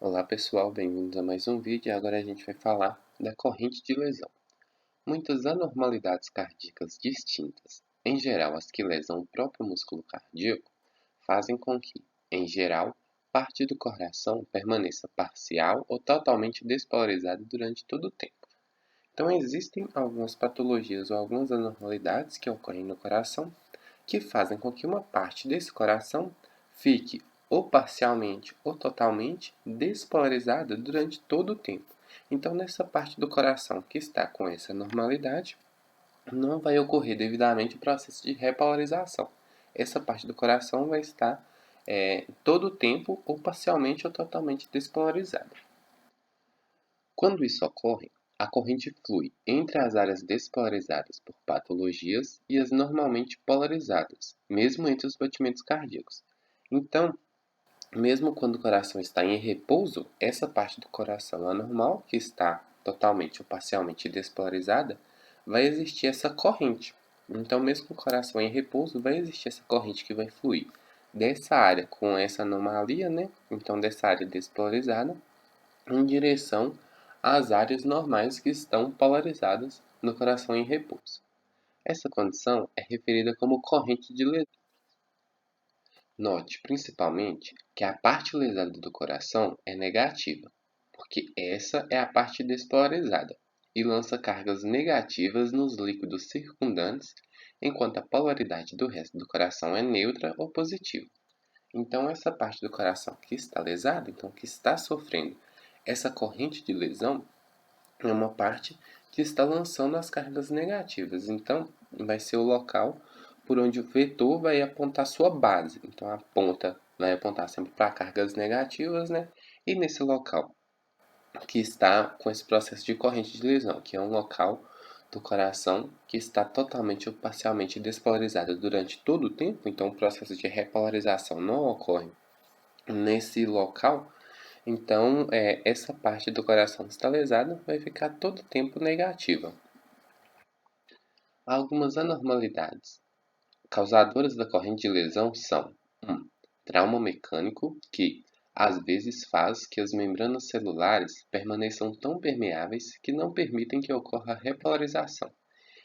Olá pessoal, bem-vindos a mais um vídeo e agora a gente vai falar da corrente de lesão. Muitas anormalidades cardíacas distintas, em geral as que lesam o próprio músculo cardíaco, fazem com que, em geral, parte do coração permaneça parcial ou totalmente despolarizada durante todo o tempo. Então existem algumas patologias ou algumas anormalidades que ocorrem no coração que fazem com que uma parte desse coração fique ou parcialmente ou totalmente despolarizada durante todo o tempo. Então, nessa parte do coração que está com essa normalidade, não vai ocorrer devidamente o processo de repolarização. Essa parte do coração vai estar todo o tempo ou parcialmente ou totalmente despolarizada. Quando isso ocorre, a corrente flui entre as áreas despolarizadas por patologias e as normalmente polarizadas, mesmo entre os batimentos cardíacos. Então, mesmo quando o coração está em repouso, essa parte do coração anormal, que está totalmente ou parcialmente despolarizada, vai existir essa corrente. Então, mesmo com o coração em repouso, vai existir essa corrente que vai fluir dessa área com essa anomalia, né? Então, dessa área despolarizada, em direção às áreas normais que estão polarizadas no coração em repouso. Essa condição é referida como corrente de lesão. Note, principalmente, que a parte lesada do coração é negativa, porque essa é a parte despolarizada e lança cargas negativas nos líquidos circundantes, enquanto a polaridade do resto do coração é neutra ou positiva. Então, essa parte do coração que está lesada, então que está sofrendo essa corrente de lesão, é uma parte que está lançando as cargas negativas. Então, vai ser o local por onde o vetor vai apontar sua base. Então, a ponta vai apontar sempre para cargas negativas, né? E nesse local que está com esse processo de corrente de lesão, que é um local do coração que está totalmente ou parcialmente despolarizado durante todo o tempo, então o processo de repolarização não ocorre nesse local, então, essa parte do coração que está lesada vai ficar todo o tempo negativa. Algumas anormalidades causadoras da corrente de lesão são 1. Trauma mecânico, que às vezes faz que as membranas celulares permaneçam tão permeáveis que não permitem que ocorra repolarização.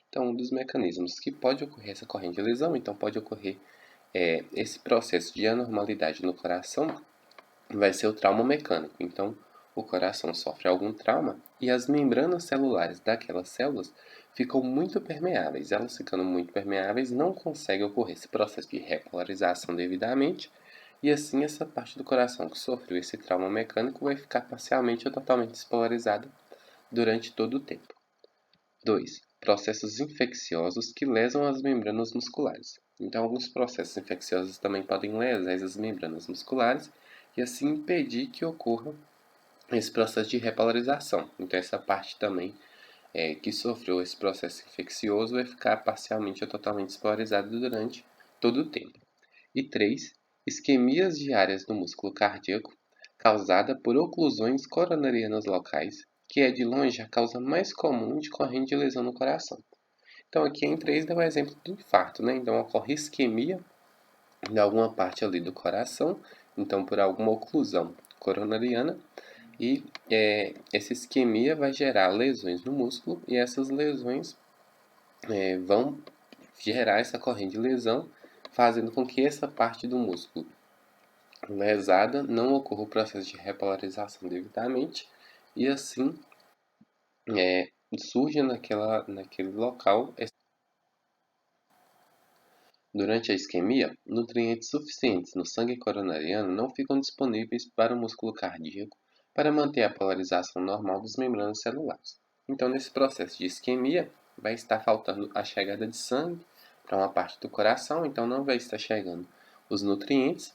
Então, um dos mecanismos que pode ocorrer essa corrente de lesão, então pode ocorrer esse processo de anormalidade no coração, vai ser o trauma mecânico. Então, o coração sofre algum trauma e as membranas celulares daquelas células ficam muito permeáveis. Elas ficando muito permeáveis, não consegue ocorrer esse processo de repolarização devidamente, e assim essa parte do coração que sofreu esse trauma mecânico vai ficar parcialmente ou totalmente despolarizada durante todo o tempo. 2. Processos infecciosos que lesam as membranas musculares. Então, alguns processos infecciosos também podem lesar as membranas musculares e assim impedir que ocorra esse processo de repolarização. Então, essa parte também que sofreu esse processo infeccioso vai ficar parcialmente ou totalmente despolarizada durante todo o tempo. E 3. Isquemias de áreas do músculo cardíaco causada por oclusões coronarianas locais, que é de longe a causa mais comum de corrente de lesão no coração. Então, aqui em 3 dá o exemplo do infarto, né? Então, ocorre isquemia de alguma parte ali do coração, então por alguma oclusão coronariana, e essa isquemia vai gerar lesões no músculo, e essas lesões vão gerar essa corrente de lesão, fazendo com que essa parte do músculo lesada não ocorra o processo de repolarização devidamente, e assim surge naquele local. Durante a isquemia, nutrientes suficientes no sangue coronariano não ficam disponíveis para o músculo cardíaco para manter a polarização normal das membranas celulares. Então, nesse processo de isquemia, vai estar faltando a chegada de sangue para uma parte do coração, então não vai estar chegando os nutrientes.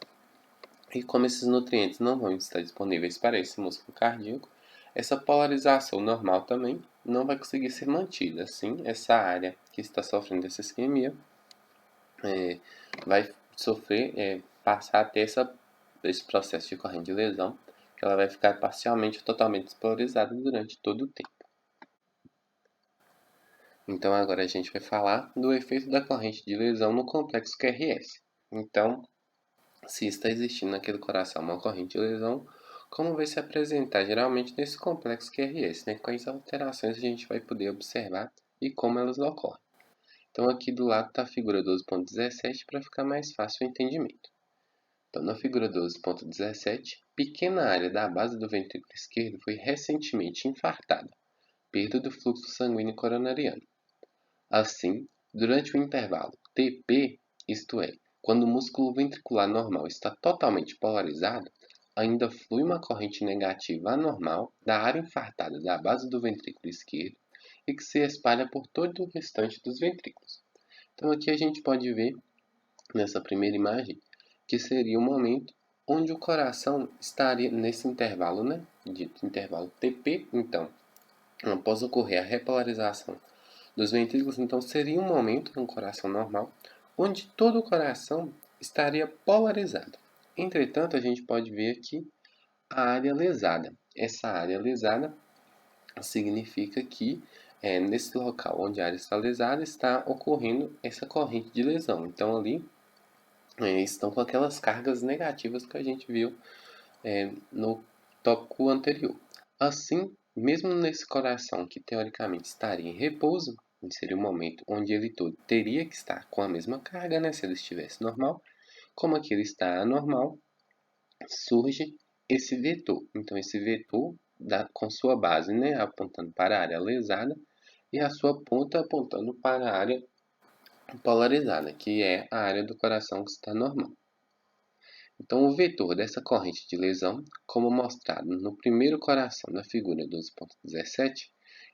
E como esses nutrientes não vão estar disponíveis para esse músculo cardíaco, essa polarização normal também não vai conseguir ser mantida. Assim, essa área que está sofrendo essa isquemia vai sofrer, passar a ter esse processo de corrente de lesão, que ela vai ficar parcialmente ou totalmente despolarizada durante todo o tempo. Então agora a gente vai falar do efeito da corrente de lesão no complexo QRS. Então, se está existindo naquele coração uma corrente de lesão, como vai se apresentar geralmente nesse complexo QRS, né? Quais alterações a gente vai poder observar e como elas ocorrem. Então aqui do lado está a figura 12.17 para ficar mais fácil o entendimento. Então na figura 12.17, pequena área da base do ventrículo esquerdo foi recentemente infartada, perda do fluxo sanguíneo coronariano. Assim, durante o intervalo TP, isto é, quando o músculo ventricular normal está totalmente polarizado, ainda flui uma corrente negativa anormal da área infartada da base do ventrículo esquerdo e que se espalha por todo o restante dos ventrículos. Então aqui a gente pode ver, nessa primeira imagem, que seria o momento onde o coração estaria nesse intervalo, né? Dito intervalo TP, então, após ocorrer a repolarização dos ventrículos, então seria um momento no coração normal, onde todo o coração estaria polarizado. Entretanto, a gente pode ver aqui a área lesada. Essa área lesada significa que nesse local onde a área está lesada está ocorrendo essa corrente de lesão. Então ali estão com aquelas cargas negativas que a gente viu no tópico anterior. Assim, mesmo nesse coração que teoricamente estaria em repouso, seria o momento onde ele todo teria que estar com a mesma carga, né, se ele estivesse normal, como aqui ele está anormal, surge esse vetor. Então, esse vetor com sua base, né, apontando para a área lesada e a sua ponta apontando para a área polarizada, que é a área do coração que está normal. Então, o vetor dessa corrente de lesão, como mostrado no primeiro coração da figura 12.17,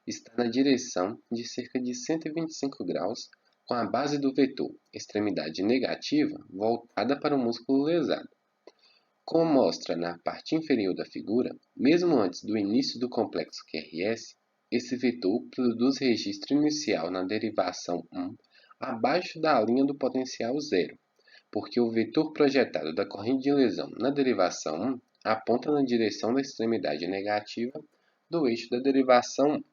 está na direção de cerca de 125 graus, com a base do vetor, extremidade negativa, voltada para o músculo lesado. Como mostra na parte inferior da figura, mesmo antes do início do complexo QRS, esse vetor produz registro inicial na derivação 1 abaixo da linha do potencial zero, porque o vetor projetado da corrente de lesão na derivação 1 aponta na direção da extremidade negativa do eixo da derivação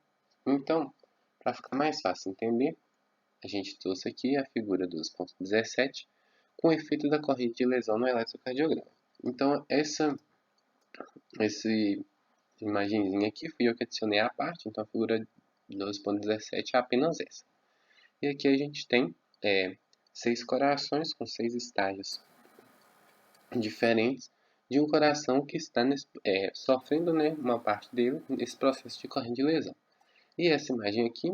1. Então, para ficar mais fácil entender, a gente trouxe aqui a figura 12.17 com o efeito da corrente de lesão no eletrocardiograma. Então, essa imagenzinha aqui fui eu que adicionei à parte, então a figura 12.17 é apenas essa. E aqui a gente tem 6 corações com 6 estágios diferentes de um coração que está sofrendo, né, uma parte dele nesse processo de corrente de lesão. E essa imagem aqui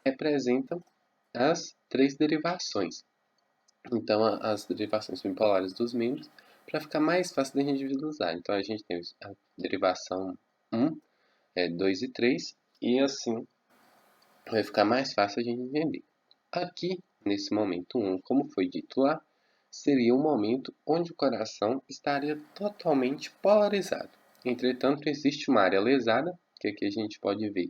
representa as 3 derivações. Então, as derivações bipolares dos membros, para ficar mais fácil de a gente visualizar. Então, a gente tem a derivação 1, 2 e 3, e assim vai ficar mais fácil a gente entender. Aqui, nesse momento 1, como foi dito lá, seria um momento onde o coração estaria totalmente polarizado. Entretanto, existe uma área lesada, que aqui a gente pode ver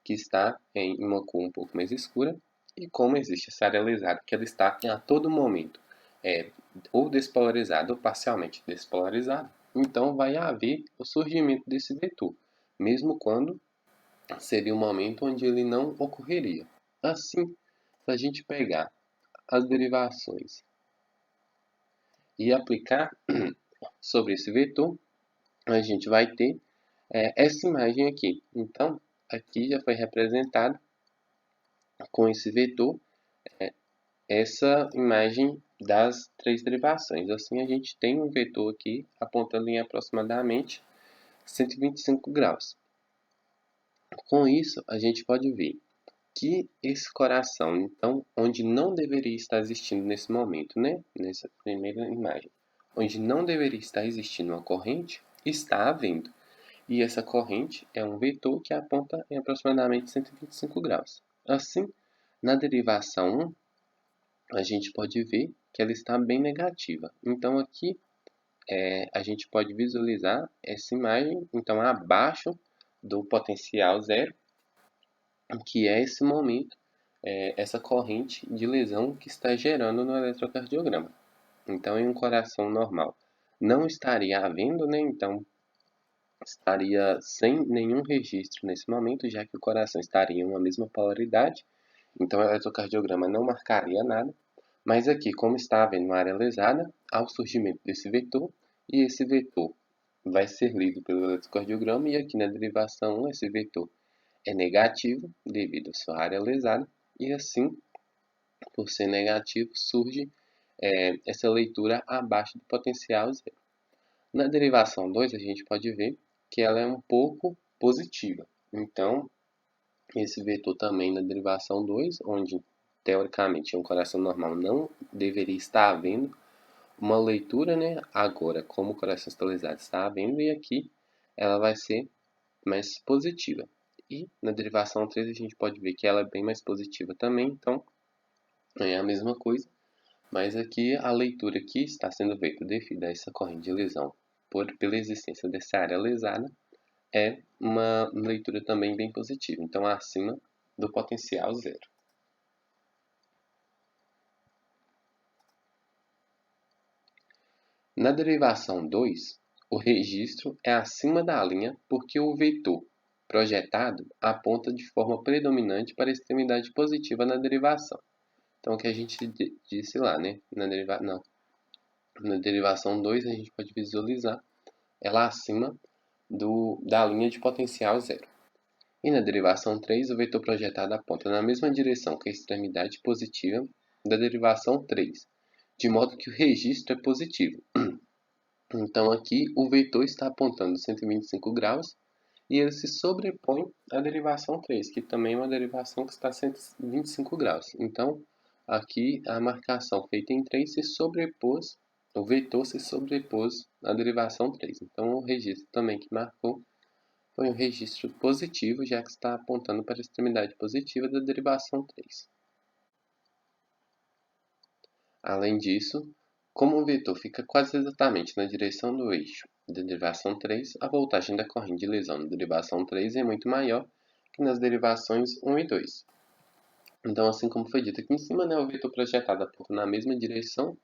que está em uma cor um pouco mais escura, e como existe essa área lesada, que ela está a todo momento ou despolarizada ou parcialmente despolarizada, então vai haver o surgimento desse vetor, mesmo quando seria um momento onde ele não ocorreria. Assim, se a gente pegar as derivações e aplicar sobre esse vetor, a gente vai ter essa imagem aqui. Então, aqui já foi representado com esse vetor essa imagem das 3 derivações. Assim, a gente tem um vetor aqui apontando em aproximadamente 125 graus. Com isso, a gente pode ver que esse coração, então, onde não deveria estar existindo nesse momento, né? Nessa primeira imagem, onde não deveria estar existindo uma corrente, está havendo. E essa corrente é um vetor que aponta em aproximadamente 125 graus. Assim, na derivação 1, a gente pode ver que ela está bem negativa. Então, aqui a gente pode visualizar essa imagem, então, abaixo do potencial zero, que é esse momento, essa corrente de lesão que está gerando no eletrocardiograma. Então, em um coração normal, não estaria havendo, né? Então, estaria sem nenhum registro nesse momento, já que o coração estaria em uma mesma polaridade, então o eletrocardiograma não marcaria nada. Mas aqui, como está havendo uma área lesada, há o surgimento desse vetor, e esse vetor vai ser lido pelo eletrocardiograma e aqui na derivação 1 esse vetor é negativo devido à sua área lesada e assim, por ser negativo, surge essa leitura abaixo do potencial zero. Na derivação 2 a gente pode ver que ela é um pouco positiva. Então, esse vetor também na derivação 2, onde teoricamente em um coração normal não deveria estar havendo uma leitura, né? Agora, como o coração estabilizado está havendo, e aqui ela vai ser mais positiva. E na derivação 3 a gente pode ver que ela é bem mais positiva também, então é a mesma coisa, mas aqui a leitura que está sendo feita devido a essa corrente de lesão pela existência dessa área lesada é uma leitura também bem positiva, então acima do potencial zero. Na derivação 2, o registro é acima da linha porque o vetor projetado aponta de forma predominante para a extremidade positiva na derivação. Então, o que a gente disse lá, né? Na derivação 2, a gente pode visualizar ela acima da linha de potencial zero. E na derivação 3, o vetor projetado aponta na mesma direção que a extremidade positiva da derivação 3, de modo que o registro é positivo. Então aqui o vetor está apontando 125 graus e ele se sobrepõe à derivação 3, que também é uma derivação que está a 125 graus. Então aqui a marcação feita em 3 se sobrepôs, o vetor se sobrepôs à derivação 3. Então o registro também que marcou foi um registro positivo, já que está apontando para a extremidade positiva da derivação 3. Além disso, como o vetor fica quase exatamente na direção do eixo da derivação 3, a voltagem da corrente de lesão na derivação 3 é muito maior que nas derivações 1 e 2. Então, assim como foi dito aqui em cima, né, o vetor projetado aponta na mesma direção,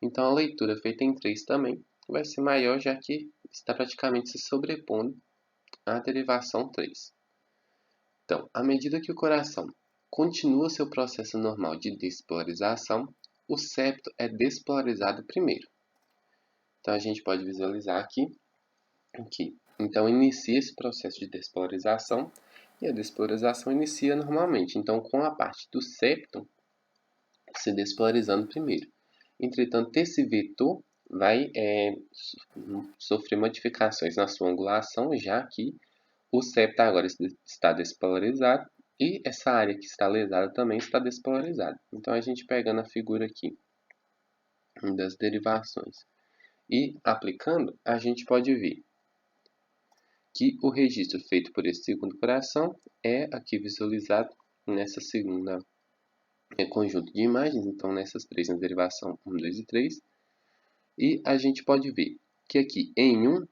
então a leitura feita em 3 também vai ser maior, já que está praticamente se sobrepondo à derivação 3. Então, à medida que o coração continua seu processo normal de despolarização, o septo é despolarizado primeiro. Então, a gente pode visualizar aqui. Então, inicia esse processo de despolarização e a despolarização inicia normalmente. Então, com a parte do septo se despolarizando primeiro. Entretanto, esse vetor vai sofrer modificações na sua angulação, já que o septo agora está despolarizado e essa área que está lesada também está despolarizada. Então, a gente pegando a figura aqui das derivações e aplicando, a gente pode ver que o registro feito por esse segundo coração é aqui visualizado nessa segunda conjunto de imagens, então nessas três, na derivação 1, 2 e 3. E a gente pode ver que aqui em 1,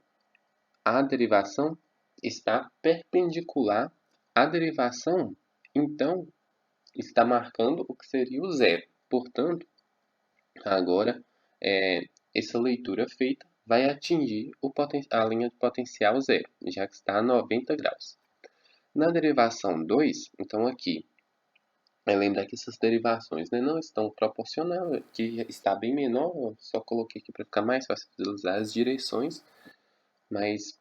a derivação está perpendicular à derivação 1, então está marcando o que seria o zero. Portanto, agora essa leitura feita vai atingir a linha de potencial zero, já que está a 90 graus. Na derivação 2, então aqui, lembrar que essas derivações não estão proporcionais, que está bem menor, eu só coloquei aqui para ficar mais fácil de usar as direções, mas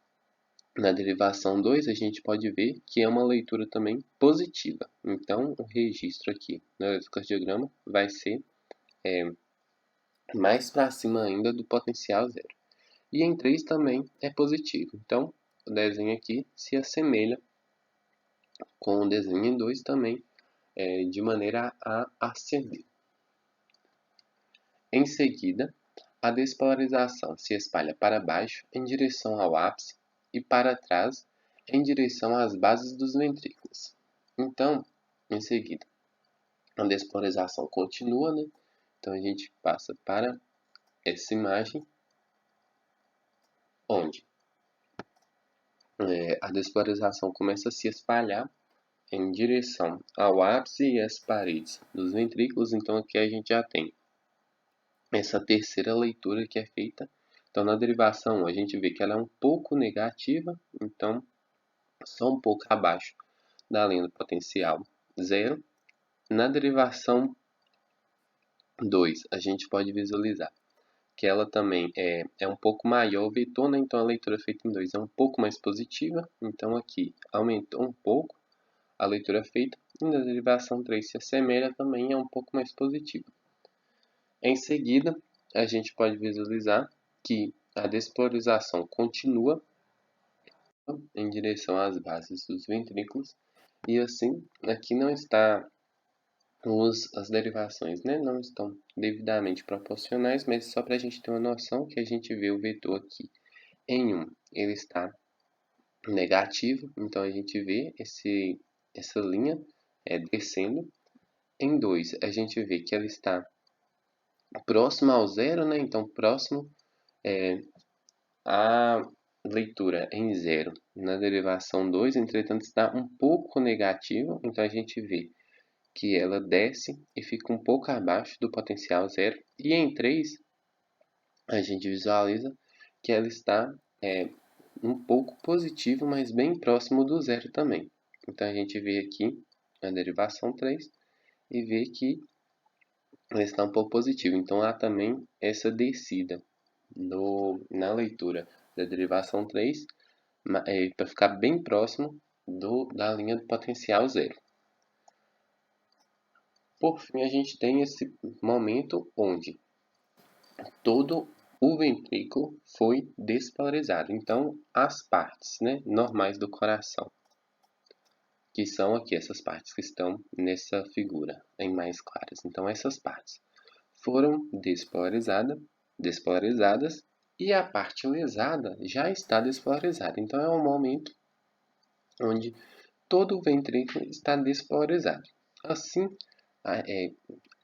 na derivação 2 a gente pode ver que é uma leitura também positiva. Então o registro aqui no eletrocardiograma vai ser mais para cima ainda do potencial zero. E em 3 também é positivo. Então o desenho aqui se assemelha com o desenho em 2 também, de maneira a ascender. Em seguida, a despolarização se espalha para baixo em direção ao ápice e para trás em direção às bases dos ventrículos. Então, em seguida, a despolarização continua, né? Então a gente passa para essa imagem onde a despolarização começa a se espalhar em direção ao ápice e às paredes dos ventrículos. Então aqui a gente já tem essa terceira leitura que é feita. Então na derivação a gente vê que ela é um pouco negativa, então só um pouco abaixo da linha do potencial zero. Na derivação 2 a gente pode visualizar que ela também é um pouco maior o vetor, né? Então a leitura feita em 2 é um pouco mais positiva. Então aqui aumentou um pouco a leitura feita. E na derivação 3 se assemelha também, é um pouco mais positiva. Em seguida, a gente pode visualizar que a despolarização continua em direção às bases dos ventrículos. E assim, aqui não está as derivações, né, não estão devidamente proporcionais, mas só para a gente ter uma noção que a gente vê o vetor aqui em 1, ele está negativo, então a gente vê essa linha descendo. Em 2, a gente vê que ela está próxima ao zero, né, então próximo à leitura em zero na derivação 2, entretanto está um pouco negativo, então a gente vê que ela desce e fica um pouco abaixo do potencial zero. E em 3, a gente visualiza que ela está um pouco positivo, mas bem próximo do zero também. Então a gente vê aqui a derivação 3 e vê que ela está um pouco positiva. Então há também essa descida na leitura da derivação 3 para ficar bem próximo da linha do potencial zero. Por fim, a gente tem esse momento onde todo o ventrículo foi despolarizado. Então, as partes, né, normais do coração, que são aqui essas partes que estão nessa figura em mais claras. Então, essas partes foram despolarizadas e a parte lesada já está despolarizada. Então, é um momento onde todo o ventrículo está despolarizado. Assim,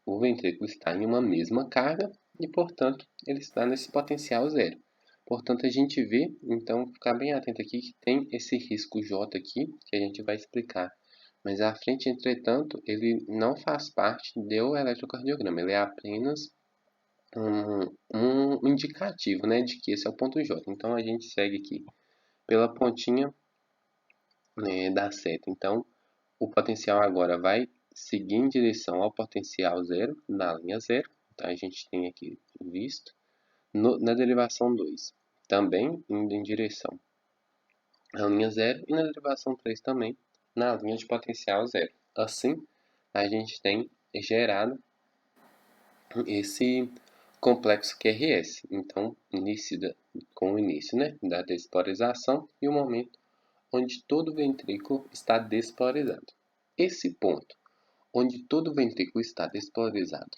o ventrículo está em uma mesma carga e, portanto, ele está nesse potencial zero. Portanto, a gente vê, então, ficar bem atento aqui que tem esse risco J aqui, que a gente vai explicar. Mas à frente, entretanto, ele não faz parte do eletrocardiograma, ele é apenas um indicativo, né, de que esse é o ponto J. Então, a gente segue aqui pela pontinha, né, da seta. Então, o potencial agora vai seguir em direção ao potencial zero, na linha zero. Então, a gente tem aqui visto. Na derivação 2, também indo em direção à linha zero. E na derivação 3 também, na linha de potencial zero. Assim, a gente tem gerado esse complexo QRS. Então, com o início, né, da despolarização e o momento onde todo o ventrículo está despolarizado. Esse ponto, onde todo o ventrículo está despolarizado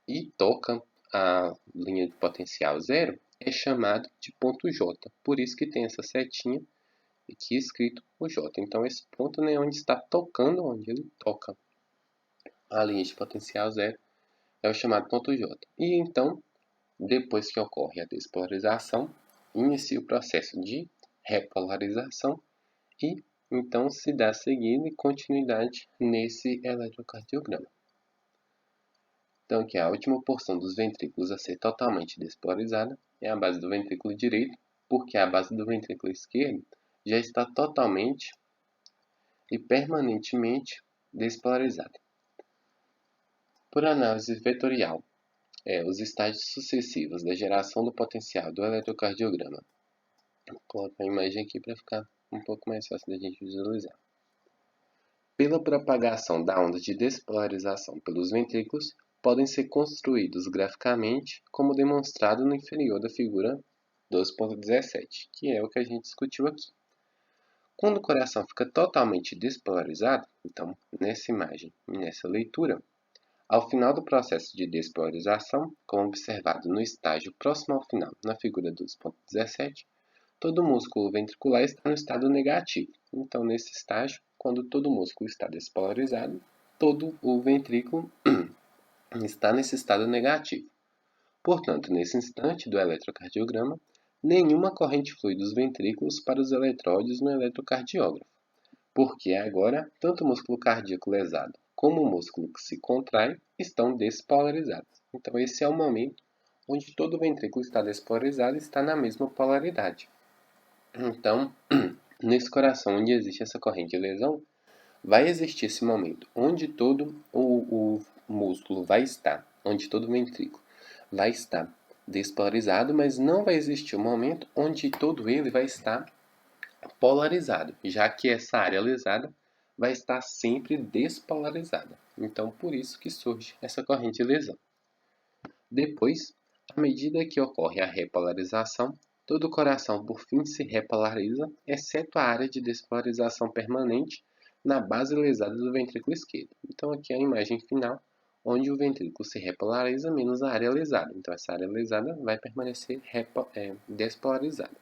e toca a linha de potencial zero, é chamado de ponto J. Por isso que tem essa setinha aqui escrito o J. Então, esse ponto, né, onde está tocando, onde ele toca a linha de potencial zero, é o chamado ponto J. E então, depois que ocorre a despolarização, inicia o processo de repolarização e então se dá seguida e continuidade nesse eletrocardiograma. Então aqui a última porção dos ventrículos a ser totalmente despolarizada é a base do ventrículo direito, porque a base do ventrículo esquerdo já está totalmente e permanentemente despolarizada. Por análise vetorial, os estágios sucessivos da geração do potencial do eletrocardiograma. Vou colocar a imagem aqui para ficar um pouco mais fácil da gente visualizar. Pela propagação da onda de despolarização pelos ventrículos, podem ser construídos graficamente, como demonstrado no inferior da figura 12.17, que é o que a gente discutiu aqui. Quando o coração fica totalmente despolarizado, então, nessa imagem e nessa leitura, ao final do processo de despolarização, como observado no estágio próximo ao final na figura 12.17, todo o músculo ventricular está no estado negativo. Então, nesse estágio, quando todo o músculo está despolarizado, todo o ventrículo está nesse estado negativo. Portanto, nesse instante do eletrocardiograma, nenhuma corrente flui dos ventrículos para os eletródios no eletrocardiógrafo, porque agora tanto o músculo cardíaco lesado como o músculo que se contrai estão despolarizados. Então, esse é o momento onde todo o ventrículo está despolarizado e está na mesma polaridade. Então, nesse coração onde existe essa corrente de lesão, vai existir esse momento onde todo o músculo vai estar, onde todo o ventrículo vai estar despolarizado, mas não vai existir um momento onde todo ele vai estar polarizado, já que essa área lesada vai estar sempre despolarizada. Então, por isso que surge essa corrente de lesão. Depois, à medida que ocorre a repolarização, todo o coração por fim se repolariza, exceto a área de despolarização permanente na base lesada do ventrículo esquerdo. Então, aqui é a imagem final, onde o ventrículo se repolariza menos a área lesada. Então, essa área lesada vai permanecer despolarizada.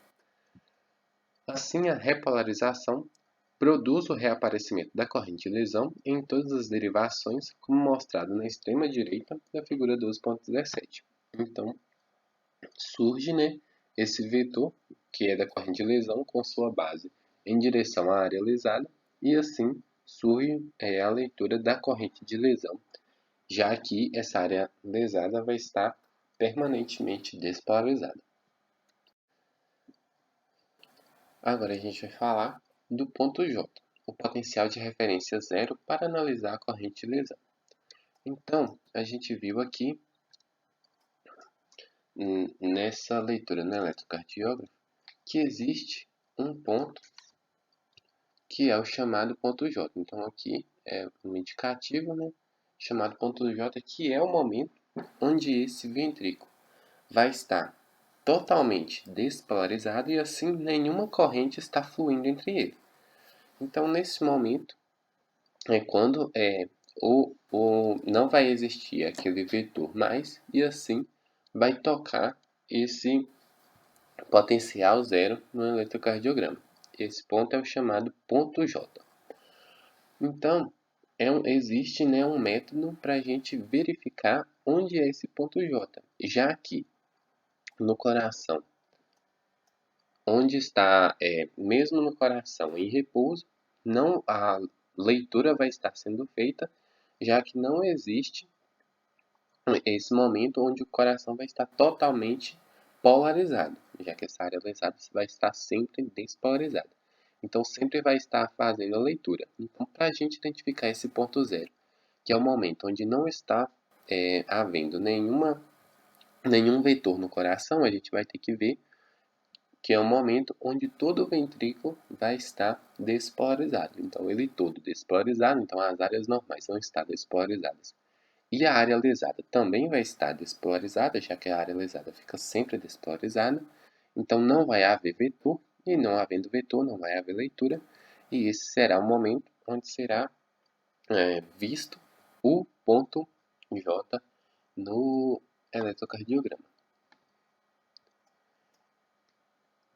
Assim, a repolarização produz o reaparecimento da corrente de lesão em todas as derivações, como mostrado na extrema direita da figura 12.17. Então, surge, esse vetor, que é da corrente de lesão, com sua base em direção à área lesada, e assim surge a leitura da corrente de lesão, já que essa área lesada vai estar permanentemente despolarizada. Agora a gente vai falar do ponto J, o potencial de referência zero para analisar a corrente de lesão. Então, a gente viu aqui, nessa leitura no eletrocardiografo, que existe um ponto que é o chamado ponto J. Então, aqui é um indicativo, chamado ponto J, que é o momento onde esse ventrículo vai estar totalmente despolarizado e assim nenhuma corrente está fluindo entre ele. Então, nesse momento, é quando não vai existir aquele vetor mais, e assim vai tocar esse potencial zero no eletrocardiograma. Esse ponto é o chamado ponto J. Então, existe um método para a gente verificar onde é esse ponto J, já que no coração, onde está, mesmo no coração em repouso, não a leitura vai estar sendo feita, já que não existe esse momento onde o coração vai estar totalmente polarizado, já que essa área lesada vai estar sempre despolarizada. Então, sempre vai estar fazendo a leitura. Então, para a gente identificar esse ponto zero, que é o momento onde não está havendo nenhum vetor no coração, a gente vai ter que ver que é o momento onde todo o ventrículo vai estar despolarizado. Então, ele todo despolarizado, então as áreas normais vão estar despolarizadas. E a área lesada também vai estar despolarizada, já que a área lesada fica sempre despolarizada. Então, não vai haver vetor, e não havendo vetor, não vai haver leitura. E esse será o momento onde será visto o ponto J no eletrocardiograma.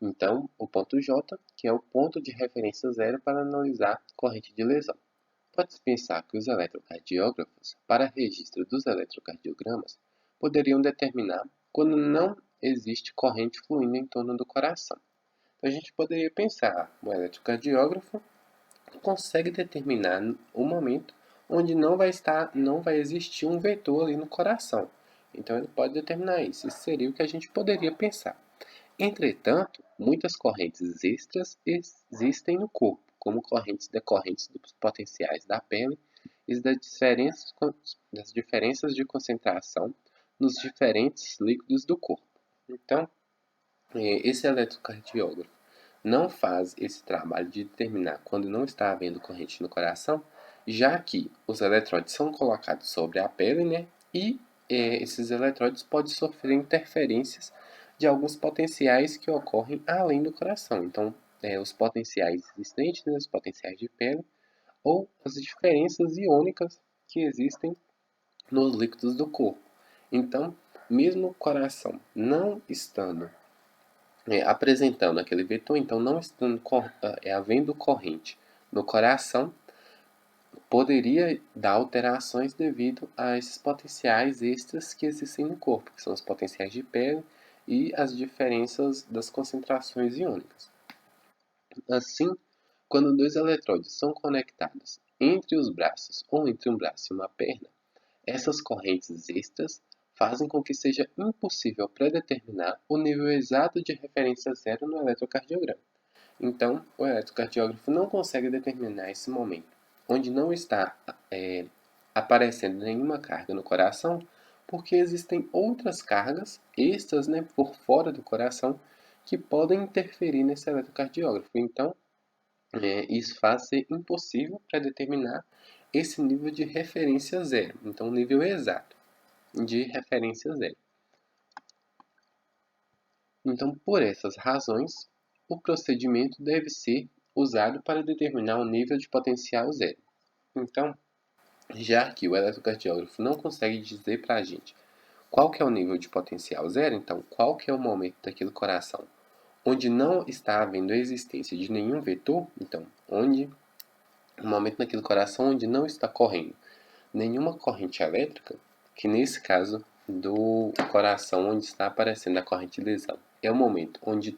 Então, o ponto J, que é o ponto de referência zero para analisar corrente de lesão. Pode-se pensar que os eletrocardiógrafos, para registro dos eletrocardiogramas, poderiam determinar quando não existe corrente fluindo em torno do coração. Então, a gente poderia pensar, o eletrocardiógrafo consegue determinar o momento onde não vai existir um vetor ali no coração. Então, ele pode determinar isso. Isso seria o que a gente poderia pensar. Entretanto, muitas correntes extras existem no corpo, como correntes decorrentes dos potenciais da pele e das diferenças de concentração nos diferentes líquidos do corpo. Então, esse eletrocardiógrafo não faz esse trabalho de determinar quando não está havendo corrente no coração, já que os eletrodes são colocados sobre a pele, e esses eletrodes podem sofrer interferências de alguns potenciais que ocorrem além do coração. Então, os potenciais existentes, os potenciais de pele, ou as diferenças iônicas que existem nos líquidos do corpo. Então, mesmo o coração não estando apresentando aquele vetor, então não estando havendo corrente no coração, poderia dar alterações devido a esses potenciais extras que existem no corpo, que são os potenciais de pele e as diferenças das concentrações iônicas. Assim, quando dois eletrodes são conectados entre os braços ou entre um braço e uma perna, essas correntes extras fazem com que seja impossível predeterminar o nível exato de referência zero no eletrocardiograma. Então, o eletrocardiógrafo não consegue determinar esse momento, onde não está aparecendo nenhuma carga no coração, porque existem outras cargas extras, né, por fora do coração que podem interferir nesse eletrocardiógrafo. Então, isso faz ser impossível para determinar esse nível de referência zero. Então, o nível exato de referência zero. Então, por essas razões, o procedimento deve ser usado para determinar o nível de potencial zero. Então, já que o eletrocardiógrafo não consegue dizer para a gente qual que é o nível de potencial zero, então qual que é o momento daquele coração onde não está havendo a existência de nenhum vetor, então onde o momento naquele coração onde não está correndo nenhuma corrente elétrica, que nesse caso do coração onde está aparecendo a corrente de lesão, é o momento onde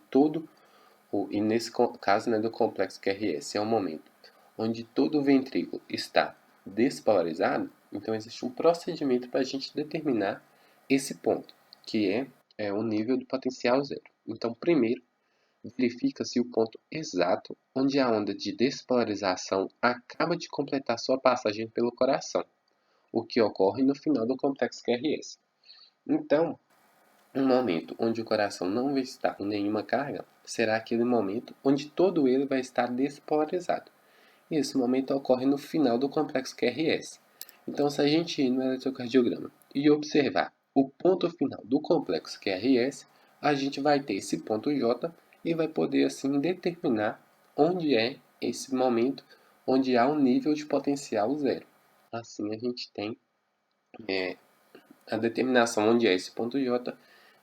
e nesse caso, né, do complexo QRS, é o momento onde todo o ventrículo está despolarizado. Então existe um procedimento para a gente determinar esse ponto, que é o nível do potencial zero. Então, primeiro, verifica-se o ponto exato onde a onda de despolarização acaba de completar sua passagem pelo coração, o que ocorre no final do complexo QRS. Então, um momento onde o coração não vai estar com nenhuma carga será aquele momento onde todo ele vai estar despolarizado. E esse momento ocorre no final do complexo QRS. Então, se a gente ir no eletrocardiograma e observar o ponto final do complexo QRS, a gente vai ter esse ponto J e vai poder assim determinar onde é esse momento onde há um nível de potencial zero. Assim a gente tem a determinação onde é esse ponto J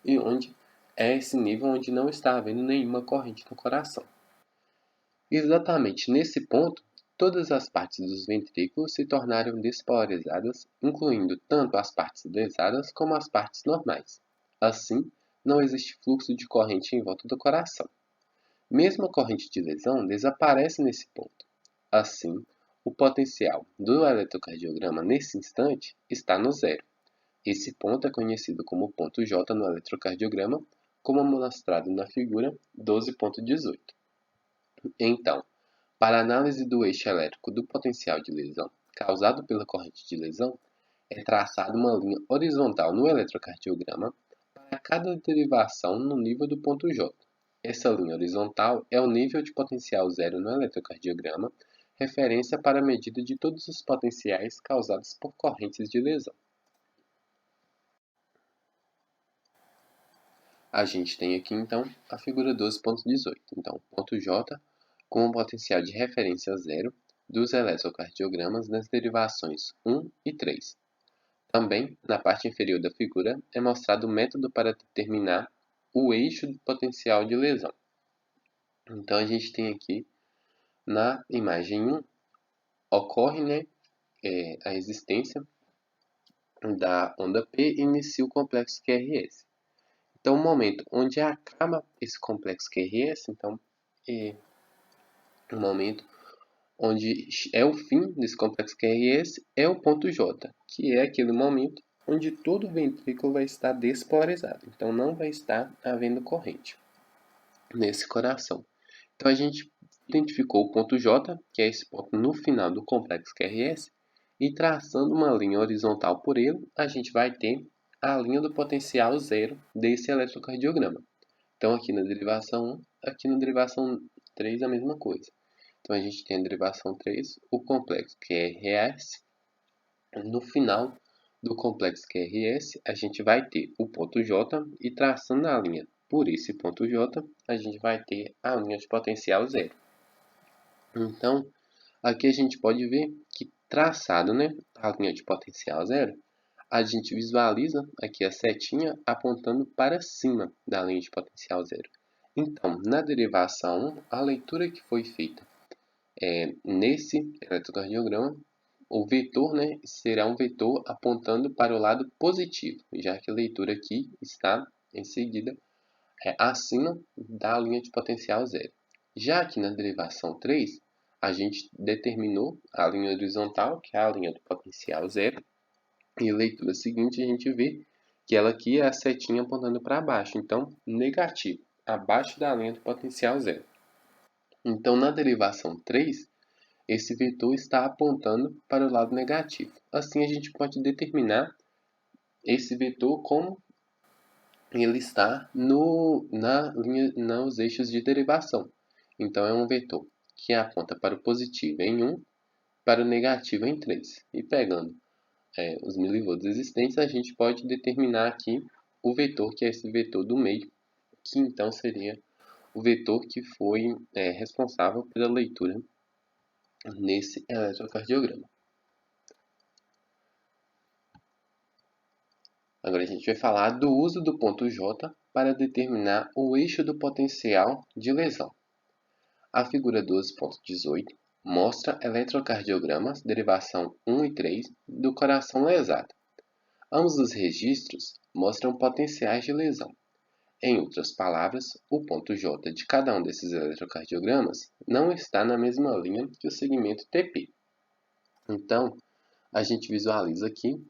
e onde é esse nível onde não está havendo nenhuma corrente no coração. Exatamente nesse ponto, todas as partes dos ventrículos se tornaram despolarizadas, incluindo tanto as partes lesadas como as partes normais. Assim, não existe fluxo de corrente em volta do coração. Mesmo a corrente de lesão desaparece nesse ponto. Assim, o potencial do eletrocardiograma nesse instante está no zero. Esse ponto é conhecido como ponto J no eletrocardiograma, como mostrado na figura 12.18. Então, para a análise do eixo elétrico do potencial de lesão causado pela corrente de lesão, é traçada uma linha horizontal no eletrocardiograma para cada derivação no nível do ponto J. Essa linha horizontal é o nível de potencial zero no eletrocardiograma, referência para a medida de todos os potenciais causados por correntes de lesão. A gente tem aqui, então, a figura 12.18. Então, ponto J com o potencial de referência zero dos eletrocardiogramas nas derivações 1 e 3. Também, na parte inferior da figura, é mostrado o método para determinar o eixo do potencial de lesão. Então, a gente tem aqui, na imagem 1, ocorre, né, a existência da onda P e inicia o complexo QRS. Então, o momento onde acaba esse complexo QRS, então, é o momento onde é o fim desse complexo QRS, é o ponto J, que é aquele momento onde todo o ventrículo vai estar despolarizado. Então, não vai estar havendo corrente nesse coração. Então, a gente identificou o ponto J, que é esse ponto no final do complexo QRS, e traçando uma linha horizontal por ele, a gente vai ter a linha do potencial zero desse eletrocardiograma. Então, aqui na derivação 1, aqui na derivação 3, a mesma coisa. Então, a gente tem a derivação 3, o complexo QRS. No final do complexo QRS, a gente vai ter o ponto J e traçando a linha por esse ponto J, a gente vai ter a linha de potencial zero. Então, aqui a gente pode ver que traçado, né, a linha de potencial zero, a gente visualiza aqui a setinha apontando para cima da linha de potencial zero. Então, na derivação 1, a leitura que foi feita nesse eletrocardiograma, o vetor, né, será um vetor apontando para o lado positivo, já que a leitura aqui está em seguida acima da linha de potencial zero. Já que na derivação 3, a gente determinou a linha horizontal, que é a linha do potencial zero, e a leitura seguinte a gente vê que ela aqui é a setinha apontando para baixo, então negativo, abaixo da linha do potencial zero. Então na derivação 3, esse vetor está apontando para o lado negativo. Assim a gente pode determinar esse vetor como ele está nos eixos de derivação. Então, é um vetor que aponta para o positivo em 1, para o negativo em 3. E pegando os milivolts existentes, a gente pode determinar aqui o vetor, que é esse vetor do meio, que então seria o vetor que foi responsável pela leitura nesse eletrocardiograma. Agora a gente vai falar do uso do ponto J para determinar o eixo do potencial de lesão. A figura 12.18 mostra eletrocardiogramas, derivação 1 e 3, do coração lesado. Ambos os registros mostram potenciais de lesão. Em outras palavras, o ponto J de cada um desses eletrocardiogramas não está na mesma linha que o segmento TP. Então, a gente visualiza aqui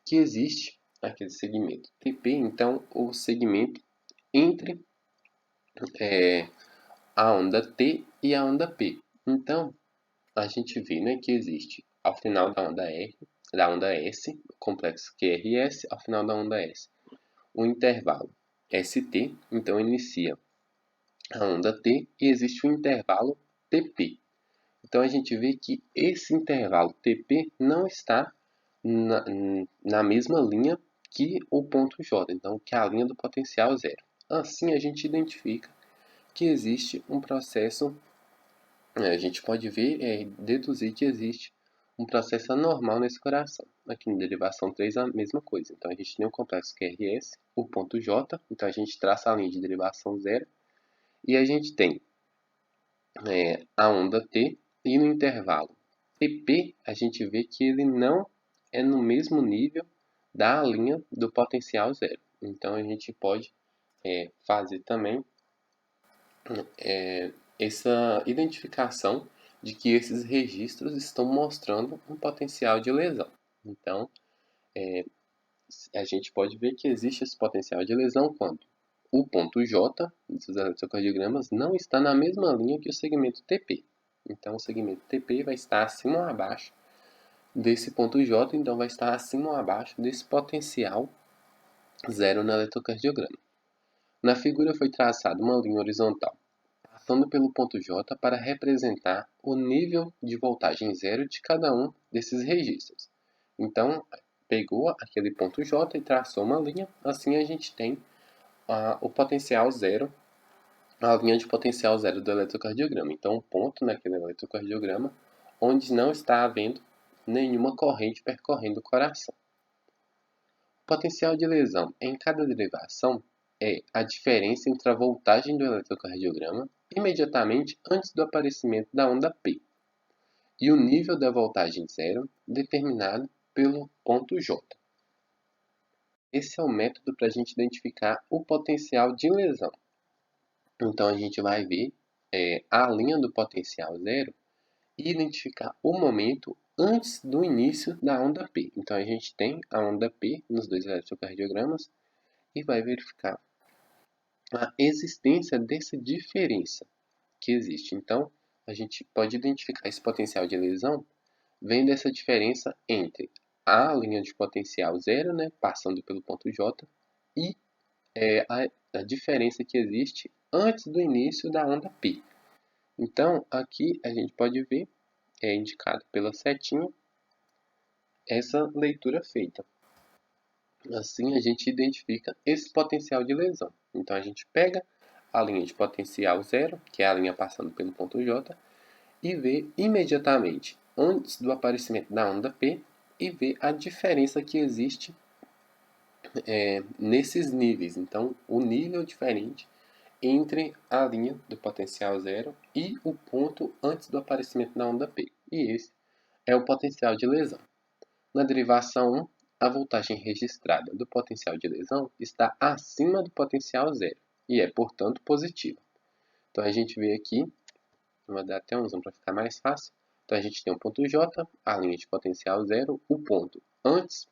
que existe aquele segmento TP, então o segmento entre a onda T e a onda P. Então, a gente vê, né, que existe ao final da onda R, da onda S, o complexo QRS, ao final da onda S, o intervalo ST, então inicia a onda T e existe o intervalo TP. Então a gente vê que esse intervalo TP não está na mesma linha que o ponto J, então que é a linha do potencial zero. Assim a gente identifica que existe um processo, a gente pode ver, deduzir que existe um processo anormal nesse coração. Aqui na derivação 3 a mesma coisa. Então a gente tem o complexo QRS, o ponto J, então a gente traça a linha de derivação zero, e a gente tem a onda T, e no intervalo TP a gente vê que ele não é no mesmo nível da linha do potencial zero. Então a gente pode fazer também essa identificação de que esses registros estão mostrando um potencial de lesão. Então a gente pode ver que existe esse potencial de lesão quando o ponto J desses eletrocardiogramas não está na mesma linha que o segmento TP. Então, o segmento TP vai estar acima ou abaixo desse ponto J, então vai estar acima ou abaixo desse potencial zero no eletrocardiograma. Na figura foi traçada uma linha horizontal, passando pelo ponto J para representar o nível de voltagem zero de cada um desses registros. Então, pegou aquele ponto J e traçou uma linha, assim a gente tem o potencial zero, a linha de potencial zero do eletrocardiograma. Então, um ponto naquele eletrocardiograma onde não está havendo nenhuma corrente percorrendo o coração. O potencial de lesão em cada derivação é a diferença entre a voltagem do eletrocardiograma imediatamente antes do aparecimento da onda P e o nível da voltagem zero determinado pelo ponto J. Esse é o método para a gente identificar o potencial de lesão. Então a gente vai ver a linha do potencial zero e identificar o momento antes do início da onda P. Então a gente tem a onda P nos dois eletrocardiogramas e vai verificar a existência dessa diferença que existe. Então a gente pode identificar esse potencial de lesão vendo essa diferença entre a linha de potencial zero, né, passando pelo ponto J, e a diferença que existe antes do início da onda P. Então, aqui a gente pode ver, é indicado pela setinha, essa leitura feita. Assim, a gente identifica esse potencial de lesão. Então, a gente pega a linha de potencial zero, que é a linha passando pelo ponto J, e vê imediatamente antes do aparecimento da onda P e vê a diferença que existe nesses níveis. Então, o nível diferente entre a linha do potencial zero e o ponto antes do aparecimento da onda P. E esse é o potencial de lesão. Na derivação 1, a voltagem registrada do potencial de lesão está acima do potencial zero e é, portanto, positiva. Então, a gente vê aqui, vou dar até um zoom para ficar mais fácil. Então, a gente tem o ponto J, a linha de potencial zero, o ponto antes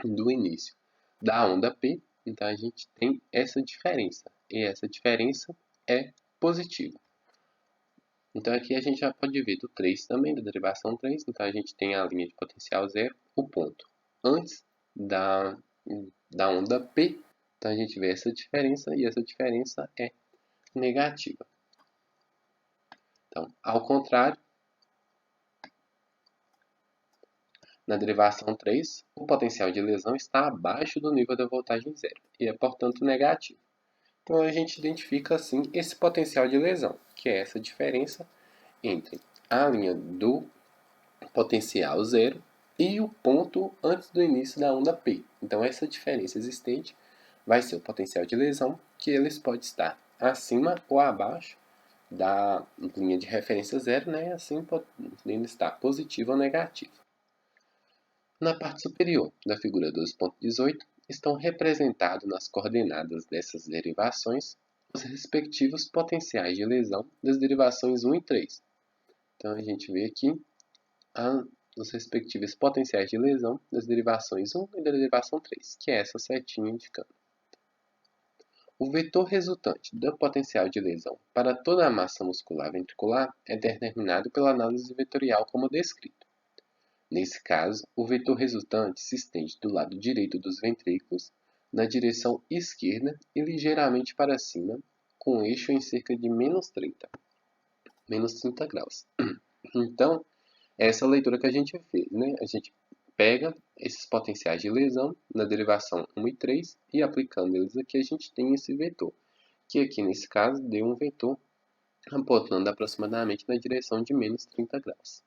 do início da onda P. Então, a gente tem essa diferença. E essa diferença é positiva. Então, aqui a gente já pode ver do 3 também, da derivação 3. Então, a gente tem a linha de potencial zero, o ponto antes da onda P. Então a gente vê essa diferença e essa diferença é negativa. Então, ao contrário, na derivação 3, o potencial de lesão está abaixo do nível da voltagem zero e é, portanto, negativo. Então a gente identifica assim esse potencial de lesão, que é essa diferença entre a linha do potencial zero e o ponto antes do início da onda P. Então essa diferença existente vai ser o potencial de lesão, que eles podem estar acima ou abaixo da linha de referência zero, né? Assim podendo estar positivo ou negativo. Na parte superior da figura 12.18 estão representados nas coordenadas dessas derivações os respectivos potenciais de lesão das derivações 1 e 3. Então a gente vê aqui os respectivos potenciais de lesão das derivações 1 e da derivação 3, que é essa setinha indicando. O vetor resultante do potencial de lesão para toda a massa muscular ventricular é determinado pela análise vetorial como descrito. Nesse caso, o vetor resultante se estende do lado direito dos ventrículos, na direção esquerda e ligeiramente para cima, com um eixo em cerca de menos 30 graus. Então, essa é a leitura que a gente fez, né? A gente pega esses potenciais de lesão na derivação 1 e 3 e aplicando eles aqui a gente tem esse vetor, que aqui nesse caso deu um vetor apontando aproximadamente na direção de menos 30 graus.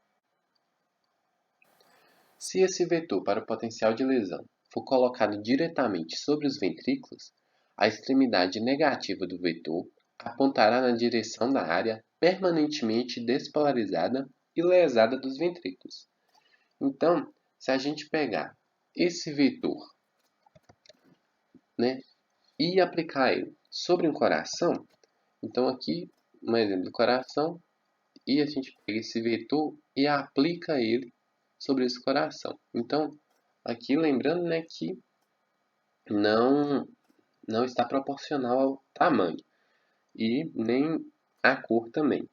Se esse vetor para o potencial de lesão for colocado diretamente sobre os ventrículos, a extremidade negativa do vetor apontará na direção da área permanentemente despolarizada e lesada dos ventrículos. Então, se a gente pegar esse vetor, né, e aplicar ele sobre um coração, então aqui um exemplo do coração, e a gente pega esse vetor e aplica ele sobre esse coração. Então, aqui lembrando, né, que não está proporcional ao tamanho e nem à cor também.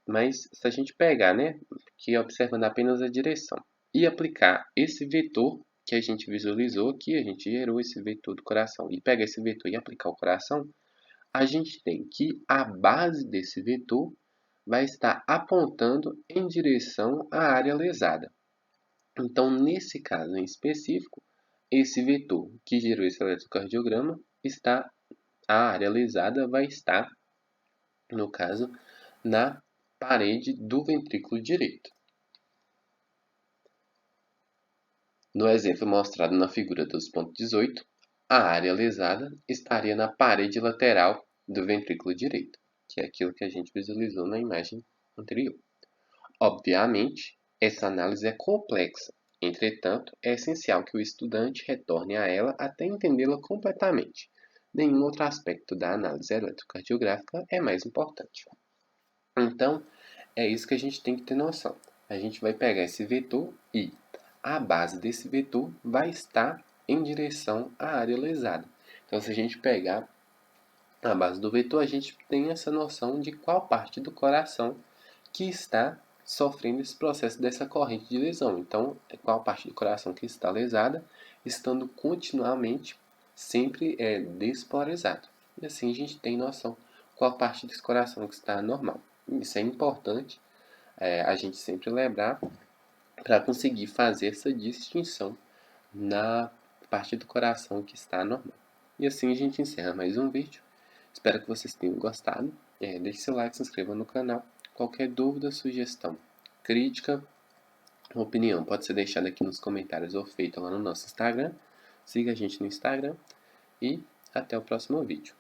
Mas se a gente pegar, né, que observando apenas a direção e aplicar esse vetor que a gente visualizou aqui, a gente gerou esse vetor do coração e pega esse vetor e aplicar o coração, a gente tem que a base desse vetor vai estar apontando em direção à área lesada. Então, nesse caso em específico, esse vetor que gerou esse eletrocardiograma está, a área lesada vai estar, no caso, na parede do ventrículo direito. No exemplo mostrado na figura 12.18, a área lesada estaria na parede lateral do ventrículo direito, que é aquilo que a gente visualizou na imagem anterior. Obviamente, essa análise é complexa, entretanto, é essencial que o estudante retorne a ela até entendê-la completamente. Nenhum outro aspecto da análise eletrocardiográfica é mais importante. Então, é isso que a gente tem que ter noção. A gente vai pegar esse vetor e a base desse vetor vai estar em direção à área lesada. Então, se a gente pegar a base do vetor, a gente tem essa noção de qual parte do coração que está sofrendo esse processo dessa corrente de lesão. Então, qual parte do coração que está lesada, estando continuamente sempre despolarizado. E assim a gente tem noção qual parte desse coração que está normal. Isso é importante a gente sempre lembrar para conseguir fazer essa distinção na parte do coração que está normal. E assim a gente encerra mais um vídeo. Espero que vocês tenham gostado. Deixe seu like, se inscreva no canal. Qualquer dúvida, sugestão, crítica, opinião pode ser deixada aqui nos comentários ou feita lá no nosso Instagram. Siga a gente no Instagram e até o próximo vídeo.